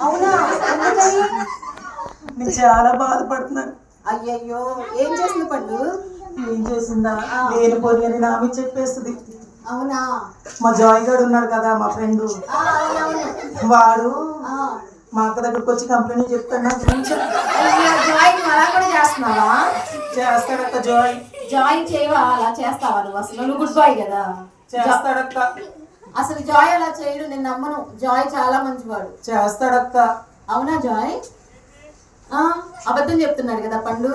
అవునా? నేను చాలా బాధపడుతున్నాను. అయ్యయ్యో, ఏం చేసింది పండు? ఏం చేసిందా? లేనిపోని అని నామి చెప్పేస్తుంది. అవునా? మా జాయ్ గారు ఉన్నాడు కదా, మా ఫ్రెండ్, వాడు మా అక్క దగ్గరకు వచ్చి కంప్లైంట్ చెప్తాడు నా గురించి. జాయ్ అలా కూడా చేస్తున్నావా? చేస్తాడక్క. జాయ్ జాయ్ చేయవా? అలా చేస్తావా నువ్వు? అసలు నువ్వు గుడ్ బాయ్ కదా. చేస్తాడక్క. అసలు జాయ్ అలా చేయడు, నేను నమ్మను. జాయ్ చాలా మంచివాడు. చేస్తాడక్క. అవునా జాయ్? అబద్ధం చెప్తున్నాడు కదా పండు.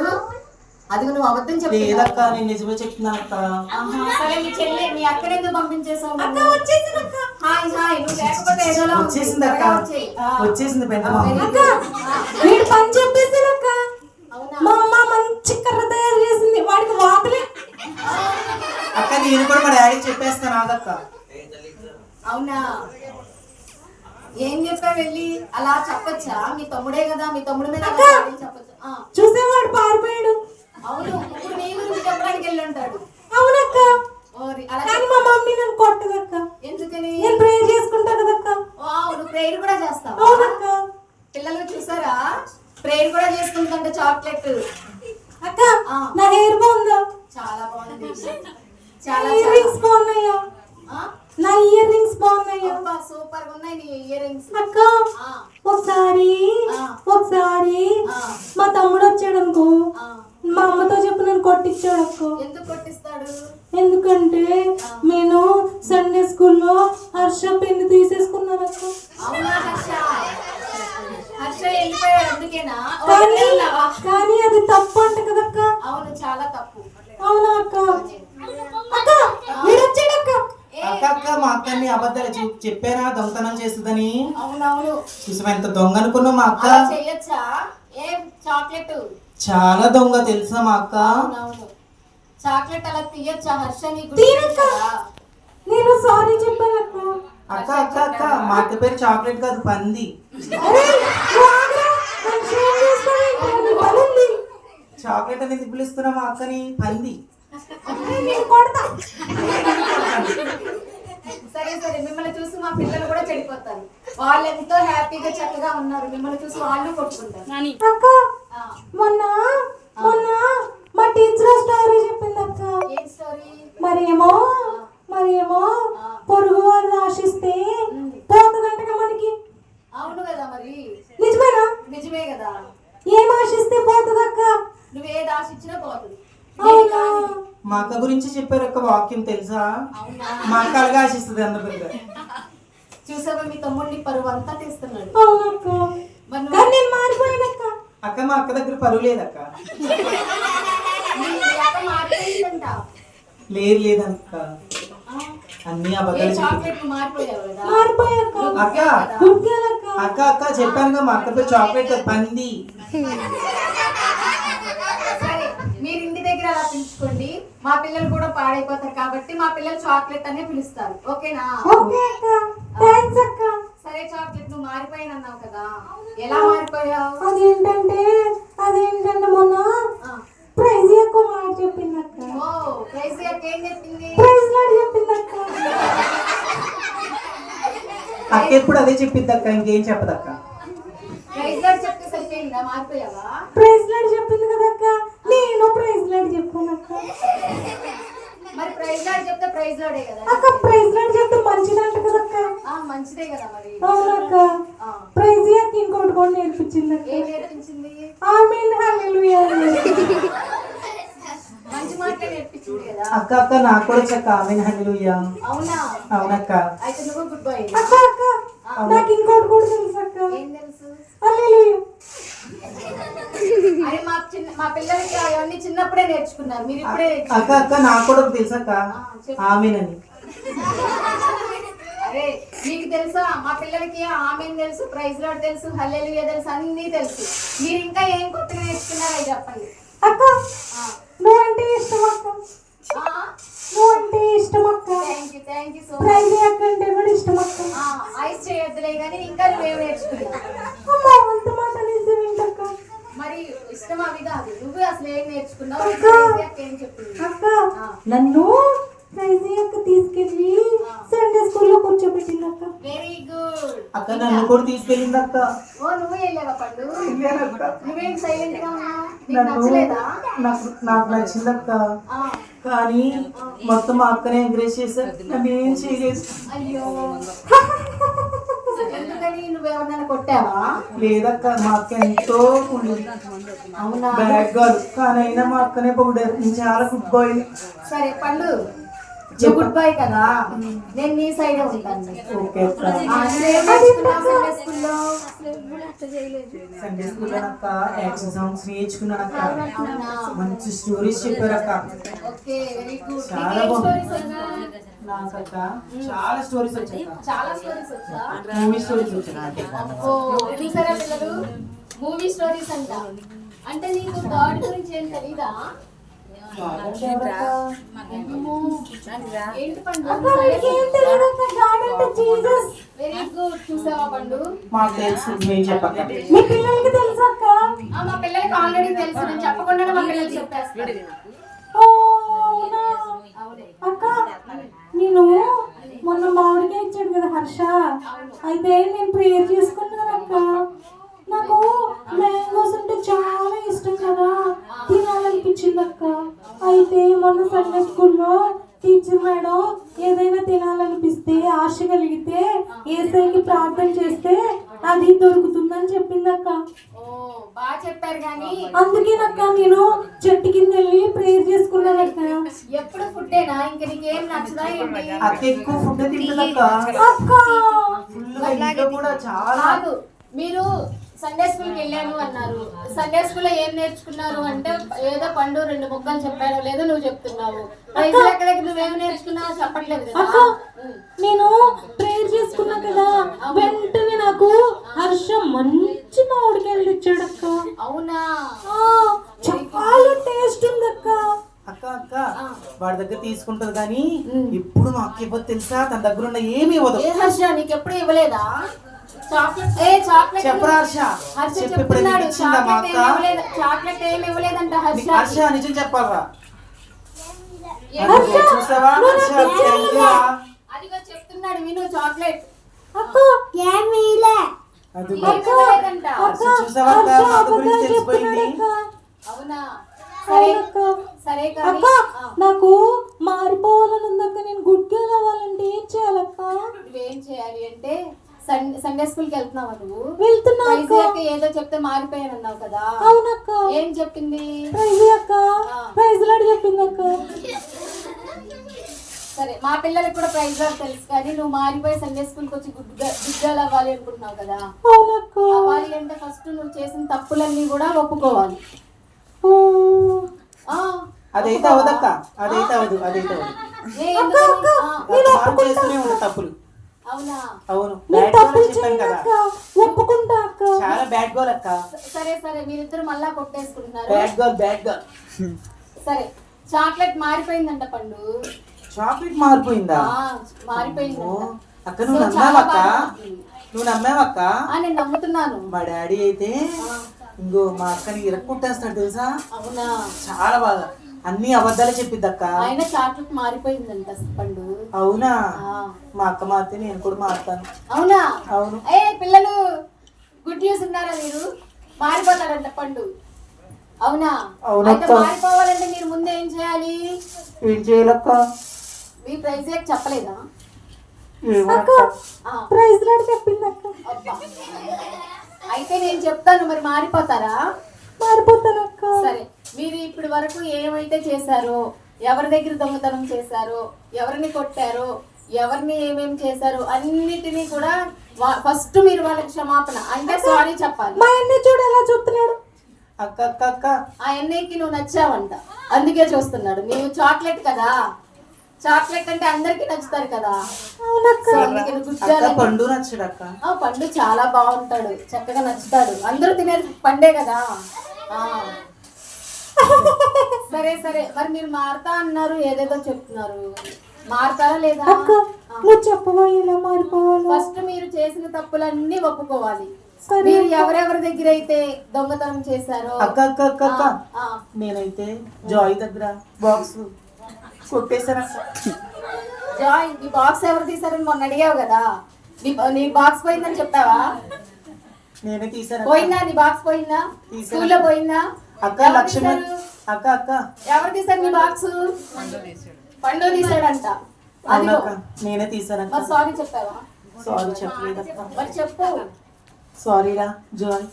అది నువ్వు అబద్ధం లేదక్క, నేను నిజమే చెప్తున్నాను అక్క. సరే, మీ చెల్లి మీ అక్కడ ఎందుకు పంపించేసావు? హాయ్ హాయ్, నువ్వు లేకపోతే ఏదోలా వచ్చేసింది అక్క. వచ్చేసింది పెద్ద వీడు పని చెప్పేసాను అక్క. మా అమ్మ మంచి కర్ర తయారు చేసింది, వాడికి వాతలే. అక్క నేను కూడా మా డాడీ చెప్పేస్తాను ఆగక్క. అవునా? ఏం చెప్పావు వెళ్ళి? అలా చెప్పొచ్చా? మీ తమ్ముడే కదా, మీ తమ్ముడి మీద చెప్పొచ్చా? చూసేవాడు పారిపోయాడు. అవును, ఇప్పుడు నీ గురించి చెప్పడానికి వెళ్ళి ఉంటాడు. అవునక్క, కానీ మా మమ్మీ నన్ను కొట్టదక్క. ఎందుకని? నేను ప్రేయర్ చేసుకుంటా కదక్క. నువ్వు ప్రేయర్ కూడా చేస్తావా? అవునక్క. పిల్లలు చూసారా, ప్రేయర్ కూడా చేసుకుంటుంటే చాక్లెట్. అక్క, నా హెయిర్ బాగుందా? చాలా బాగుంది. చాలా ఇయర్ రింగ్స్ బాగున్నాయా? నా ఇయర్ రింగ్స్ బాగున్నాయా? సూపర్ గా ఉన్నాయి నీ ఇయర్ రింగ్స్. అక్క, ఒకసారి మా తమ్ముడు వచ్చాడు అనుకో, మా అమ్మతో చెప్పు నన్ను కొట్టించాడు అక్క. ఎందుకు కొట్టిస్తాడు? ఎందుకంటే నేను సండే స్కూల్లో హర్ష పెన్ను తీసేసుకున్నాను అక్క. అవునా? హర్ష వెళ్ళిపోయాడు అందుకేనా? కానీ అది తప్పు అంట కదక్క. అవును, చాలా తప్పు. అవునా అక్క? అక్క, వీడొచ్చాడక్క. అక్క మా అక్కని అబద్ధాలు చెప్పారా దొంగతనం చేస్తుందని? అవునవును. చూసావా ఎంత దొంగ అనుకున్నావు మా అక్క? చెయ్యొచ్చా? ఏం చాక్లెట్? చాలా దొంగ తెలుసా మా అక్క? అవునవును. చాక్లెట్ అలా తీయొచ్చా? హర్ష నేను సారీ చెప్పాను అక్క. అక్క అక్క అక్క మా అక్క పేరు చాక్లెట్ కాదు, పంది. చాక్లెట్ అనేది పిలుస్తున్నా మా అక్కని పంది. సరే సరే, మిమ్మల్ని చూసి మా పిల్లలు కూడా చెడిపోతారు. వాళ్ళు ఎంతో హ్యాపీగా చక్కగా ఉన్నారు, మిమ్మల్ని చూసి వాళ్ళు కొట్టుకుంటారు. అక్క, మొన్న మా టీచర్ స్టోరీ చెప్పింది అక్క. ఏం స్టోరీ? మరేమో పొరుగు వారు ఆశిస్తే పోతుందంటగా మనకి. అవును కదా మరి. నిజమేనా? నిజమే కదా. ఏం ఆశిస్తే పోతుంది అక్క? నువ్వేది ఆశించినా పోతుంది. మా అక్క గురించి చెప్పారు అక్క వాక్యం తెలుసా? మా అక్క అలాగే ఆశిస్తుంది అందరిగా. చూసావా, మీ తమ్ముడిని పరువు అంతా తీస్తున్నాడు. అవునక్క, నేను మారిపోయానక్క. అక్క మా అక్క దగ్గర పరువు లేదక్క. లేదక్క, అన్ని అబద్ధాలు. అక్క అక్క అక్క చెప్పానుగా మా అక్క పేరు చాక్లెట్ పంది. మీరు ఇంటి దగ్గర అలా పిలుచుకోండి, మా పిల్లలు కూడా పాడైపోతారు కాబట్టి మా పిల్లలు చాక్లెట్ అనే పిలుస్తారు. ఓకేనా? సరే, చాక్లెట్ నువ్వు మారిపోయానన్నావు కదా, ఎలా మారిపోయావు? అదేంటంటే మొన్న ప్రైజ్ ఎక్కువ మాట చెప్పింది అక్క. ప్రైజ్ ఏం చెప్పింది? ప్రైజ్ లాడ్ చెప్పింది అక్క. అక్క ఎప్పుడు అదే చెప్పిద్ది అక్క, ఇంకేం చెప్పదక్క. ప్రైజ్ లాడ్ చెప్తే సరిపోయిందా? మారిపోయావా? ప్రైజ్ లాడ్ చెప్పింది కదక్క, నేను ప్రైజ్ లాడ్ చెప్పాను అక్క. మరి ప్రైజ్ లాడ్ చెప్తే ప్రైజ్ లాడే కదా అక్క. ప్రైజ్ లాడ్ చెప్తే మంచిదంట కదక్క. మంచిదే కదా మరి. అవునక్క. ప్రైజ్ అక్క ఇంకోటి కూడా నేర్పించింది అక్క. ఏం నేర్పించింది? ఆమేన్, హల్లెలూయా. మంచి మాటలే నేర్పించింది కదా అక్క. అక్క నాకు కూడా చక్క ఆమేన్ హల్లెలూయా. అవునా? అవునక్క. అయితే నువ్వు గుడ్ బై. అక్క అక్క, నాకు ఇంకోటి కూడా తెలుసు అక్క. ఏం తెలుసు? హల్లెలూయా. అరే మా పిల్లలకి అవన్నీ చిన్నప్పుడే నేర్చుకున్నారు, మీరు ఇప్పుడే. అక్క అక్క నాకు కూడా తెలుసు అక్క ఆమేన్ అని. అరే నీకు తెలుసా? మా పిల్లలకి ఆమేన్ తెలుసు, ప్రైజ్ లార్డ్ తెలుసు, హల్లెలూయా తెలుసు, అన్నీ తెలుసు. మీరు ఇంకా ఏం కొత్తగా నేర్చుకున్నారో చెప్పండి. అక్క, నువ్వంటే ఇష్టం అక్క. నువ్వంటే ఇష్టం అక్క. Thank you so much. Praise అక్క అంటే కూడా ఇష్టం అక్క. ఐస్ చేయొద్దులే కానీ ఇంకా నువ్వేం నేర్చుకున్నావు? అమ్మా, అంత మాట నిజమేంటక్క? మరి ఇష్టం అవి కాదు, నువ్వు అసలు ఏం నేర్చుకున్నావు? ఏం చెప్పింది? అక్క, నన్ను ప్రైజ్ అక్క తీసుకెళ్ళి సండే స్కూల్లో కూర్చోబెట్టింది అక్క. Very good. అక్క నన్ను కూడా తీసుకెళ్ళింది అక్క. ఓ నువ్వు వెళ్ళావా పండు? వెళ్ళానక్క. నువ్వేం సైలెంట్ గా ఉన్నావు? నీకు నన్ను నచ్చలేదా? నాకు నచ్చిందక్క. ఆ, కానీ మొత్తం మా అక్కనే ఎంకరేజ్ చేశారు, నన్ను ఏం చేయలేదు. అయ్యో ఎందుకని నువ్వెవరినైనా కొట్టావా? లేదక్క, మా అక్క ఎంతో అవునా? బ్యాడ్ గర్ల్, కానీ అయినా మా అక్కనే పొగిడారు, నేను చాలా గుడ్ బాయ్. సరే పండు, నువ్వు గుడ్ బాయ్ కదా, నేను నీ సైడే ఉంటాను. ఓకే అక్క. ఆ, నువ్వేం నేర్చుకున్నావు సండే స్కూల్లో? సండే స్కూల్లో అక్క యాక్షన్ సాంగ్స్ నేర్చుకున్నానక్క. అవునా? మంచి స్టోరీస్ చెప్పారక్క. Okay, very good. చాలా నీకేం బాగుంది. స్టోరీస్ వచ్చా? నాకక్క చాలా స్టోరీస్ వచ్చాక, చాలా స్టోరీస్ వచ్చా? మూవీ స్టోరీస్ వచ్చాక. ఓ, చూసారా పిల్లలు, మూవీ స్టోరీస్ అంట. అంటే నీకు గాడ్ గురించి ఏం తెలీదా? ఏంటి పండు? అక్క వీడికి ఏం తెలియదు అక్క, గాడ్ అంటే జీసస్. Very good. చూసావా పండు? మాకు తెలుసు, నేను చెప్పక్క. మీ పిల్లలకి తెలుసా అక్క? ఆ, మా పిల్లలకి ఆల్రెడీ తెలుసు, నేను చెప్పకుండానే మా పిల్లలకి చెప్పేస్తాను. ఓ, అవునా? అక్క నేను మొన్న మామిడికాయ ఇచ్చాడు కదా హర్ష, అయితే నేను ప్రేయర్ చేసుకున్నాను అక్క. నాకు మ్యాంగోస్ అంటే చాలా ఇష్టం కదా, తినాలనిపించింది అక్క. అయితే మొన్న సండే స్కూల్లో టీచర్ మేడం ఏదైనా తినాలనిపిస్తే ఆశ కలిగితే ఏసైకి ప్రార్థన చేస్తే అది దొరుకుతుందని చెప్పింది అక్క. ఓ, బాగా చెప్పారు కానీ అందుకేనక్క నేను చెట్టు కింద వెళ్ళి ప్రేయర్ చేసుకున్నాను అక్క. ఎప్పుడు ఫుడ్డేనా? ఇంక నీకేం నచ్చదా ఏంటి? అక్క ఎక్కువ ఫుడ్ తింటుందక్క. అక్క ఫుల్గా ఇంట్లో కూడా చాలా. కాదు, మీరు సండే స్కూల్కి వెళ్ళాను అన్నారు. సండే స్కూల్లో ఏం నేర్చుకున్నారు అంటే ఏదో పండు 2 ముక్కలు చెప్పాడు, లేదో నువ్వు చెప్తున్నావు. ప్రైజ్ ఎక్కడ నువ్వేం నేర్చుకున్నావు చెప్పట్లేదు అక్క కదా. నేను ప్రేయర్ చేసుకున్నా కదా, వెంటనే నాకు హర్ష మంచి మామిడికాయలు తెచ్చాడు అక్క. అవునా? చాలా టేస్ట్ ఉంది అక్క. అక్క అక్క వాడి దగ్గర తీసుకుంటది కానీ ఇప్పుడు మా అక్క ఇవ్వదు తెలుసా, తన దగ్గర ఉన్న ఏమి ఇవ్వదు. ఏ హర్ష, నీకు ఎప్పుడు ఇవ్వలేదా చాక్లెట్? ఏ చాక్లెట్ చెప్పరా హర్ష? హర్ష చెప్పు, ఇప్పుడు చెప్తున్నాడు, నీకు ఇచ్చిందా మా చాక్లెట్ అక్క? ఏమి ఇవ్వలేదు, చాక్లెట్ ఏమి ఇవ్వలేదంట హర్ష. హర్ష నిజం చెప్పాలరా? ఏ- చూసావా హర్ష చెయ్యరా? అదిగో చెప్తున్నాడు, విను. చాక్లెట్ అక్క ఏమి ఇలా అదిగో. ఏమి ఇవ్వలేదంట. హర్ష చూసావా అక్క, హర్ష మా గురించి అబద్ధాలు తెలిసిపోయింది. చెప్తున్నాడు అక్క. అవునా? సరే సరే కానీ అక్క నాకు మారిపోవాలని ఉందక్క, నేను గుడ్ గర్ల్ అవ్వాలంటే ఏం చేయాలక్క? నువ్వేం చేయాలి అంటే సండే స్కూల్ కి వెళ్తున్నావా నువ్వు? వెళ్తున్నా ప్రైజ్ అక్క. అక్క ఏదో చెప్తే మారిపోయాను అన్నావు కదా. అవునక్క. ఏం చెప్పింది? ప్రైజ్ అక్క, ప్రైజ్ లాడ్ చెప్పింది అక్క. సరే, మా పిల్లలకి కూడా ప్రైజ్ లాడ్ తెలుసు, కానీ నువ్వు మారిపోయి సండే స్కూల్ కి వచ్చి గుడ్డలు అవ్వాలి అనుకుంటున్నావు కదా. అవునక్క. అవ్వాలి అంటే ఫస్ట్ నువ్వు చేసిన తప్పులన్నీ కూడా ఒప్పుకోవాలి. ఓ. ఆ, అదైతే అవదక్క, అదైతే అవదు, అదైతే అవదు. ఏ ఎందుకని? మనం చేస్తూనే ఉంటాం తప్పులు. అవునా? అవును, నేను బ్యాడ్ తప్పులు గోల్ చెప్పాను చేయను కదా, అక్క, ఒప్పుకుంటా అక్క. చాలా బ్యాడ్ గోల్ అక్క. సరే సరే, మీరిద్దరు మళ్ళా కొట్టేసుకుంటున్నారు. Bad goal, bad goal. సరే, చాక్లెట్ మారిపోయిందంట పండు. చాక్లెట్ మారిపోయిందా? ఆ, మారిపోయిందంట. అక్క నువ్వు సో, చాలా నమ్మావక్క? బాగుంది. నువ్వు నమ్మావక్క? నేను నమ్ముతున్నాను. మా డాడీ అయితే ఇంకో మా అక్కని ఇరక్కొట్టేస్తాడు తెలుసా, అవునా? చాలా బాగా అన్ని అబద్ధాలు చెప్పిద్ది అక్క. ఆయన చాక్లెట్ మారిపోయిందంట పండు. అవునా? ఆ. మా అక్క మారితే నేను కూడా మారుతాను. అవునా? అవును. ఏ పిల్లలు, గుడ్ న్యూస్ ఉన్నారా మీరు? మారిపోతాడంట పండు. అవునా? అవునక్క. అయితే మారిపోవాలంటే మీరు ముందు ఏం చేయాలి? ఏం చేయాలక్క? మీ ప్రైజ్ చెప్పలేదా? అక్క ఆ, ప్రైజ్ లాడ్ చెప్పింది అక్క. అబ్బా. అయితే నేను చెప్తాను, మరి మారిపోతారా? మారిపోతాను అక్క. సరే, మీరు ఇప్పటి వరకు ఏమైతే చేశారో, ఎవరి దగ్గర దొంగతనం చేశారో, ఎవరిని కొట్టారో, ఎవరిని ఏమేమి చేశారో అన్నిటినీ కూడా ఫస్ట్ మీరు వాళ్ళకి క్షమాపణ అంటే సారీ చెప్పాలి. మా అన్నయ్య చూడు ఎలా చూస్తున్నాడు. అక్క అక్క అక్క ఆ అన్నయ్యకి నువ్వు నచ్చావంట, అందుకే చూస్తున్నాడు. నువ్వు చాక్లెట్ కదా, చాక్లెట్ అంటే అందరికి నచ్చుతారు కదా. అవునక్క. సో అందుకే నువ్వు అక్క గుడ్డాలని- పండు నచ్చడు అక్క. ఆ, పండు చాలా బాగుంటాడు, చక్కగా నచ్చుతాడు, అందరూ తినేది పండే కదా. ఆ. సరే సరే, మరి మీరు మారుతా అన్నారు, ఏదేదో చెప్తున్నారు, మారుతారా లేదా? అక్క నువ్వు చెప్పవా ఎలా మారిపోవాలో? ఫస్ట్ మీరు చేసిన తప్పులన్నీ ఒప్పుకోవాలి. సరే. మీరు ఎవరెవరి దగ్గర అయితే దొంగతనం చేశారో, అక్క అక్క అక్క అక్క ఆ, నేనైతే జాయ్ దగ్గర బాక్స్ కొట్టేశాను అక్క. జాయ్ నీ బాక్స్ ఎవరు తీసారని మొన్న అడిగావు కదా, నీ బాక్స్ పోయిందని చెప్పావా? నేనే తీసాను. పోయిందా నీ బాక్స్? పోయిందా? స్కూల్లో పోయిందా? అక్క లక్ష్మి అక్క అక్క ఎవరు తీసారు నీ బాక్స్? పండు తీసాడంట. అదిగో అవునక్క నేనే తీసాను. మరి సారీ చెప్పావా? సారీ చెప్పలేదక్క. మరి చెప్పు. సారీరా జాయ్.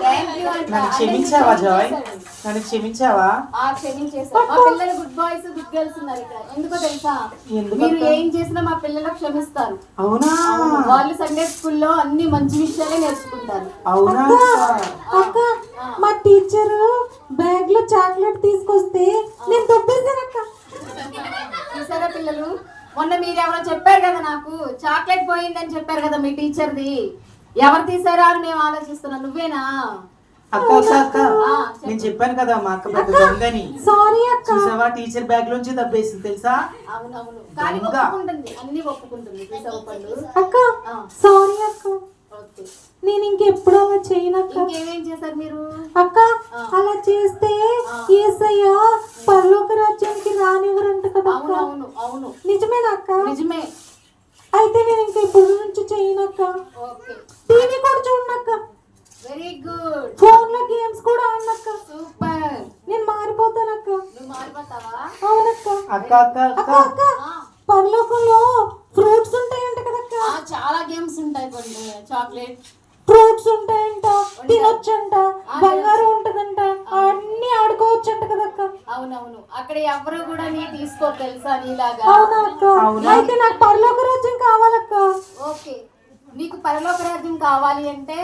థ్యాంక్ యూ అంట. నన్ను క్షమించావా జాయ్? నన్ను క్షమించావా? క్షమించేసారు. మా పిల్లలు గుడ్ బాయ్స్ గుడ్ గర్ల్స్ ఉన్నారు ఇక్కడ. ఎందుకో తెలుసా? ఎందుకు మీరు అక్క? ఏం చేసినా మా పిల్లలు క్షమిస్తారు. అవునా? వాళ్ళు సండే స్కూల్లో అన్ని మంచి విషయాలే నేర్చుకుంటారు. అవునా? అక్క మా టీచర్ బ్యాగ్ లో చాక్లెట్ తీసుకొస్తే నేను తొప్పేశానక్క. చూసారా పిల్లలు, మొన్న మీరు ఎవరో చెప్పారు కదా నాకు చాక్లెట్ పోయిందని చెప్పారు కదా మీ టీచర్ది. ఎవరు తీసారా అని మేము ఆలోచిస్తున్నాం. నువ్వేనా? అక్క అక్క అక్క నేను చెప్పాను కదా మా అక్క పెద్ద దొంగని. సారీ అక్క. చూసావా టీచర్ బ్యాగ్ లోంచి దబ్బేసింది తెలుసా? అవునవును, కానీ దొంగ. ఒప్పుకుంటుంది, అన్ని ఒప్పుకుంటుంది. చూసావు పండు? అక్క సారీ అక్క. ఓకే. నేను ఇంకెప్పుడు అలా చేయనక్క. ఇంకేమేం చేశారు మీరు? అక్క అలా చేస్తే యేసయ్య పరలోక రాజ్యానికి రానివ్వరంట కదా అక్క. అవునవును అవును, నిజమేనా అక్క? నిజమే. అయితే నేను ఇంకా ఇప్పుడు నుంచి చేయనక్క. ఓకే, టీవీ కూడా చూడనక్క. Very good. ఫోన్ లో గేమ్స్ కూడా ఆడనక్క. సూపర్. నేను మారిపోతానక్క. నువ్వు మారిపోతావా? అవునక్క. అక్క అక్క అక్క అక్క అక్క పరలోకంలో ఫ్రూట్స్ ఉంటాయంట కదక్క. చాలా గేమ్స్ ఉంటాయి పండు. చాక్లెట్ ఫ్రూట్స్ ఉంటాయంట, తినొచ్చంట, బంగారం ఉంటదంట, అన్ని ఆడుకోవచ్చంట కదక్క. అవునవును, అక్కడ ఎవరు కూడా నీ తీసుకో తెలుసా నీలాగా. అవునా అక్క? అయితే నాకు పరలోక రాజ్యం కావాలక్క. ఓకే, నీకు పరలోక రాజ్యం కావాలి అంటే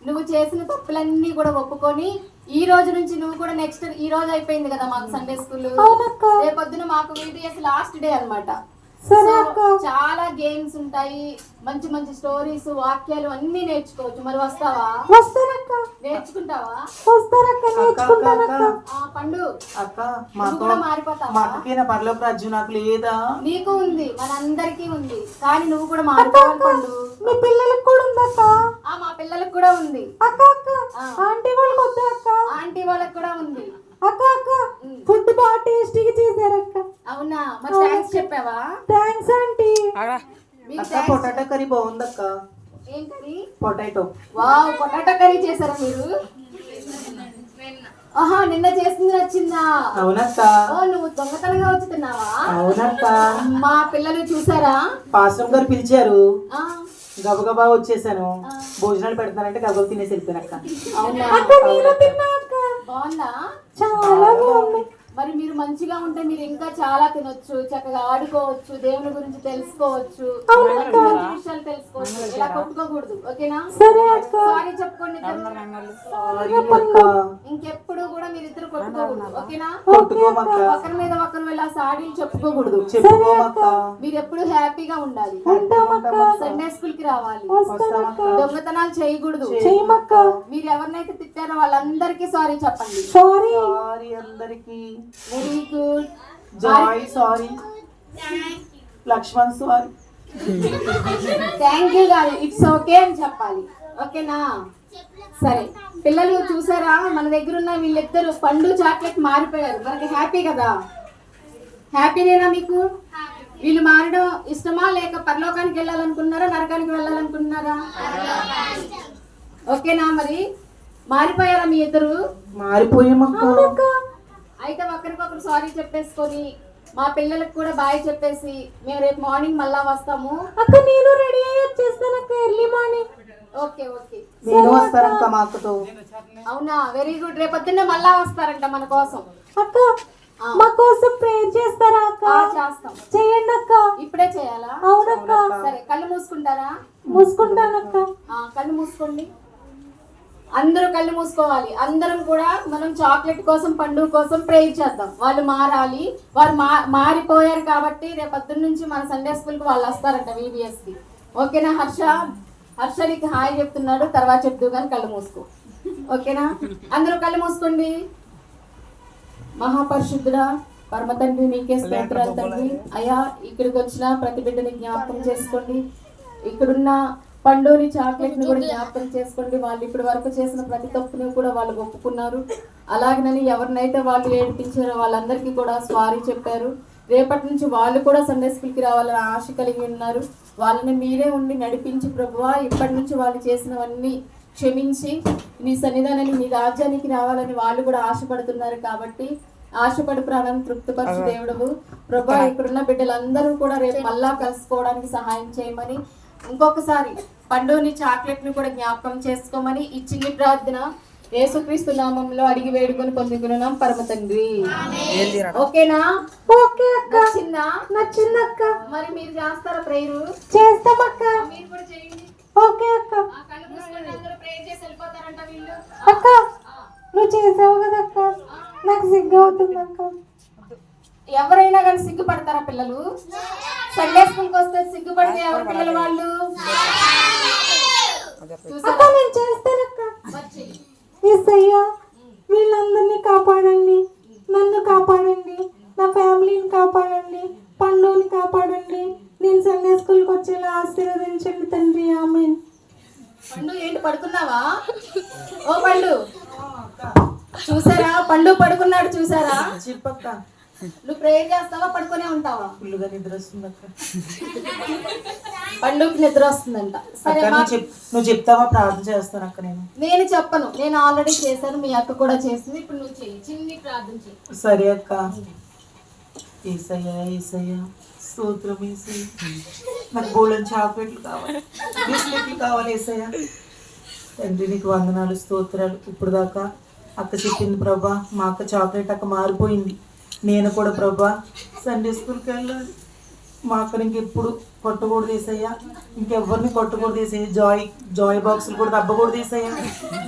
నువ్వు చేసిన తప్పులన్నీ కూడా ఒప్పుకొని ఈ రోజు నుంచి నువ్వు కూడా నెక్స్ట్, ఈ రోజు అయిపోయింది కదా మాకు సండే స్కూల్, అవునక్క. రేపొద్దున మాకు VBS లాస్ట్ డే అన్నమాట. సరే అక్క. చాలా గేమ్స్ ఉంటాయి, మంచి మంచి స్టోరీస్, వాక్యాలు అన్ని నేర్చుకోవచ్చు. మరి వస్తావా? వస్తానక్క. నేర్చుకుంటావా? వస్తానక్క, నేర్చుకుంటానక్క. పండు అక్క నువ్వు కూడా మారిపోతావా? మా అక్కకైనా పరలోక రాజ్యం నాకు లేదా? నీకు ఉంది, మనందరికీ ఉంది, కానీ నువ్వు కూడా మారిపోవాలి పండు. మీ పిల్లలకు కూడా ఉందక్క. మా పిల్లలకు కూడా ఉంది. అక్క అక్క ఆంటీ వాళ్ళకి వద్దా అక్క? ఆంటీ వాళ్ళకి కూడా ఉంది. అక్క అక్క ఫుడ్ బాగా టేస్టీగా చేశారక్క. అవునా? మరి థ్యాంక్స్ చెప్పావా? Thanks aunty. మీకు అక్క పొటాటో కర్రీ బాగుందక్క. ఏం curry? Potato. Wow, potato curry చేశారా మీరు? ఆహా, నిన్న చేసింది నచ్చిందా? అవునక్క. ఓ, నువ్వు దొంగతనంగా వచ్చి తిన్నావా? అవునక్క. మా పిల్లలు చూసారా? పాస్టర్ గారు పిలిచారు, ఆ, గబగబా వచ్చేసాను. భోజనాలు పెడతానంటే గబగబా తినేసి వెళ్ళిపోయానక్క. అవునా? అక్క నేను తిన్నా అక్క. బాగుందా? చాలా బాగుంది. మరి మీరు మంచిగా ఉంటే మీరు ఇంకా చాలా తినొచ్చు, చక్కగా ఆడుకోవచ్చు, దేవుని గురించి తెలుసుకోవచ్చు, మంచి మంచి విషయాలు తెలుసుకోవచ్చు. ఇలా కొట్టుకోకూడదు. ఓకేనా? సరే అక్క. సారీ చెప్పుకోండి ఇద్దరు. సారీ అక్క. ఇంకెప్పుడు కూడా మీరిద్దరు కొట్టుకోకూడదు. ఓకేనా? కొట్టుకోమక్క. ఒకరి మీద ఒకరు ఇలా సాడీలు చెప్పుకోకూడదు. చెప్పుకోమక్క. మీరు ఎప్పుడు హ్యాపీగా ఉండాలి. సండే స్కూల్ కి రావాలి. వస్తానక్క. దొంగతనాలు చేయకూడదు. చేయమక్క. మీరు ఎవరినైతే తిట్టారో వాళ్ళందరికీ సారీ చెప్పండి. సారీ. సారీ అందరికి. Very good. Joy sorry. Laxman sorry. Thank you కాదు, ఇట్స్ ఓకే అని చెప్పాలి. ఓకేనా? సరే పిల్లలు చూసారా, మన దగ్గర ఉన్న వీళ్ళిద్దరు పండు చాక్లెట్ మారిపోయారు. మనకి హ్యాపీ కదా? హ్యాపీనేనా మీకు? వీళ్ళు మారడం ఇష్టమా, లేక పరలోకానికి వెళ్ళాలనుకున్నారా, నరకానికి వెళ్ళాలనుకుంటున్నారా? ఓకేనా? మరి మారిపోయారా మీ ఇద్దరు? మారిపోయామక్క. అయితే ఒకరికొకరు సారీ చెప్పేసుకొని మా పిల్లలకు కూడా బాయ్ చెప్పేసి మేము రేపు మార్నింగ్ మళ్ళా వస్తాము. అక్క నేను రెడీ అయ్యి వచ్చేస్తానక్క ఎర్లీ మార్నింగ్. Okay okay. నేను వస్తానక్క మా అక్కతో. అవునా? Very good. రేపు పొద్దున్నే మళ్ళా వస్తారంట మన కోసం. అక్క మా కోసం ప్రేయర్ చేస్తారా అక్క? చేస్తాం. చేయండి అక్క. ఇప్పుడే చేయాలా? అవునక్క. సరే, కళ్ళు మూసుకుంటారా? మూసుకుంటానక్క. కళ్ళు మూసుకోండి. అందరూ కళ్ళు మూసుకోవాలి. అందరం కూడా మనం చాక్లెట్ కోసం, పండుగ కోసం ప్రేయర్ చేద్దాం. వాళ్ళు మారాలి. వాళ్ళు మారిపోయారు కాబట్టి రేపు పొద్దున్న నుంచి మన సండే స్కూల్కి వాళ్ళు వస్తారంట, VBS కి. ఓకేనా? హర్ష నీకు హాయ్ చెప్తున్నాడు, తర్వాత చెప్తూ కానీ కళ్ళు మూసుకో. ఓకేనా? అందరూ కళ్ళు మూసుకోండి. మహాపరిశుద్ధుడా పరమ తండ్రి, నీకే స్తోత్రాలు తండ్రి. అయ్యా, ఇక్కడికి వచ్చిన ప్రతి బిడ్డని జ్ఞాపకం చేసుకోండి. ఇక్కడున్న పండుని చాక్లెట్ ని కూడా జ్ఞాపకం చేసుకోండి. వాళ్ళు ఇప్పటి వరకు చేసిన ప్రతి తప్పుని కూడా వాళ్ళు ఒప్పుకున్నారు. అలాగనని ఎవరినైతే వాళ్ళు ఏడిపించారో వాళ్ళందరికీ కూడా సారీ చెప్పారు. రేపటి నుంచి వాళ్ళు కూడా సండే స్కూల్కి రావాలని ఆశ కలిగి ఉన్నారు. వాళ్ళని మీరే ఉండి నడిపించి ప్రభువా, ఇప్పటి నుంచి వాళ్ళు చేసినవన్నీ క్షమించి నీ సన్నిధానాన్ని నీ రాజ్యానికి రావాలని వాళ్ళు కూడా ఆశపడుతున్నారు. కాబట్టి ఆశపడి ప్రాణాన్ని తృప్తిపరచు దేవుడవు ప్రభువా. ఇక్కడున్న బిడ్డలందరూ కూడా రేపు మళ్ళా కలుసుకోవడానికి సహాయం చేయమని, ఇంకొకసారి పండుని చాక్లెట్ని కూడా జ్ఞాపకం చేసుకోమని ఈ చిన్ని ప్రార్థన యేసుక్రీస్తు నామంలో అడిగి వేడుకొని పొందుకున్నాం పరమ తండ్రి. ఓకేనా? ఓకే అక్క. నచ్చిందా? నచ్చిందక్క. మరి మీరు చేస్తారా ప్రేయరు? చేస్తామక్క. మీరు కూడా చేయండి. ఓకే అక్క. ఆ కళ్ళు మూసుకొని అందరూ ప్రేయర్ చేసి వెళ్ళిపోతారంట వీళ్ళు. అక్క నువ్వు చేసావు కదక్క, నాకు సిగ్గు అవుతుంది అక్క. ఎవరైనా కానీ సిగ్గుపడతారా పిల్లలు? సండే స్కూల్కి వస్తే సిగ్గుపడితే ఎవరు పిల్లలు వాళ్ళు? అక్క నేను చేస్తానక్క. వచ్చి యేసయ్యా వీళ్ళందరినీ కాపాడండి, నన్ను కాపాడండి, నా ఫ్యామిలీని కాపాడండి, పండుని కాపాడండి, నేను సండే స్కూల్కి వచ్చేలా ఆశీర్వదించండి తండ్రి. ఆమేన్. పండు ఏంటి పడుకున్నావా? ఓ పండు చూసారా? పండు పడుకున్నాడు చూసారా? చెప్పక్క. నువ్వు ప్రేయర్ చేస్తావా పడుకునే ఉంటావా? ఫుల్గా నిద్ర వస్తుంది అక్క. పండుకి నిద్ర వస్తుందంట. సరే అక్క నువ్వు చెప్తావా? ప్రార్థన చేస్తాను అక్క. నేను చెప్పను, నేను ఆల్రెడీ చేశాను, మీ అక్క కూడా చేసింది. ఇప్పుడు నువ్వు చెయ్యి, చిన్ని ప్రార్థన చెయ్యి. సరే అక్క. ఏసయ్యా ఏసయ్యా స్తోత్రం ఏసయ్య. నాకు బోల్డెన్ చాక్లెట్లు కావాలి, బిస్కెట్లు కావాలి ఏసయ్యా. తండ్రి నీకు వందనాలు స్తోత్రాలు. ఇప్పుడు దాకా అక్క చెప్పింది ప్రభా, మా అక్క చాక్లెట్ అక్క మారిపోయింది. నేను కూడా ప్రభా సండే స్కూల్కి వెళ్ళాలి. మా అక్కని ఇంకెప్పుడు కొట్టకూడదు ఏసయ్యా, ఇంకెవరిని కొట్టకూడదు ఏసయ్యా. జాయ్ బాక్సులు కూడా దబ్బకూడదు ఏసయ్యా.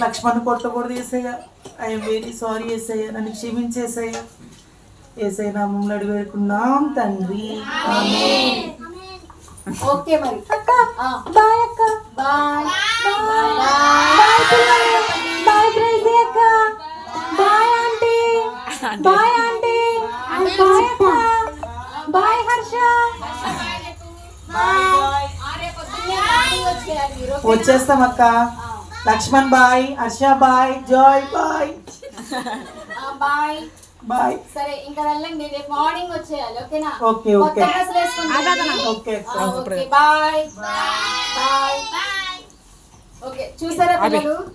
లక్ష్మణ్ కొట్టకూడదు ఏసయ్యా. ఐఎమ్ వెరీ సారీ ఏసయ్యా, నన్ను క్షమించేసయ్యా. ఏసయ్య నామంలో అడిగి వేడుకున్నాం తండ్రి. ఆమేన్. ఓకే మరి అక్క ఆ, బాయ్ అక్క. బాయ్ బాయ్ బాయ్ పిల్లలు. బాయ్ ప్రైజీ అక్క. Bye aunty. Bye aunty. Bye అక్క. బాయ్ హర్ష. వచ్చేస్తాం అక్క. Laxman bye, Harsha bye, Joy bye. Bye. Bye. సరే ఇంకా వెళ్ళండి, రేపు మార్నింగ్ వచ్చేయాలి. ఓకేనా? ఓకే ఓకే కొత్త డ్రెస్సులు వేసుకొని ఓకే అక్క. Okay bye bye. ఓకే చూసారా పిల్లలు?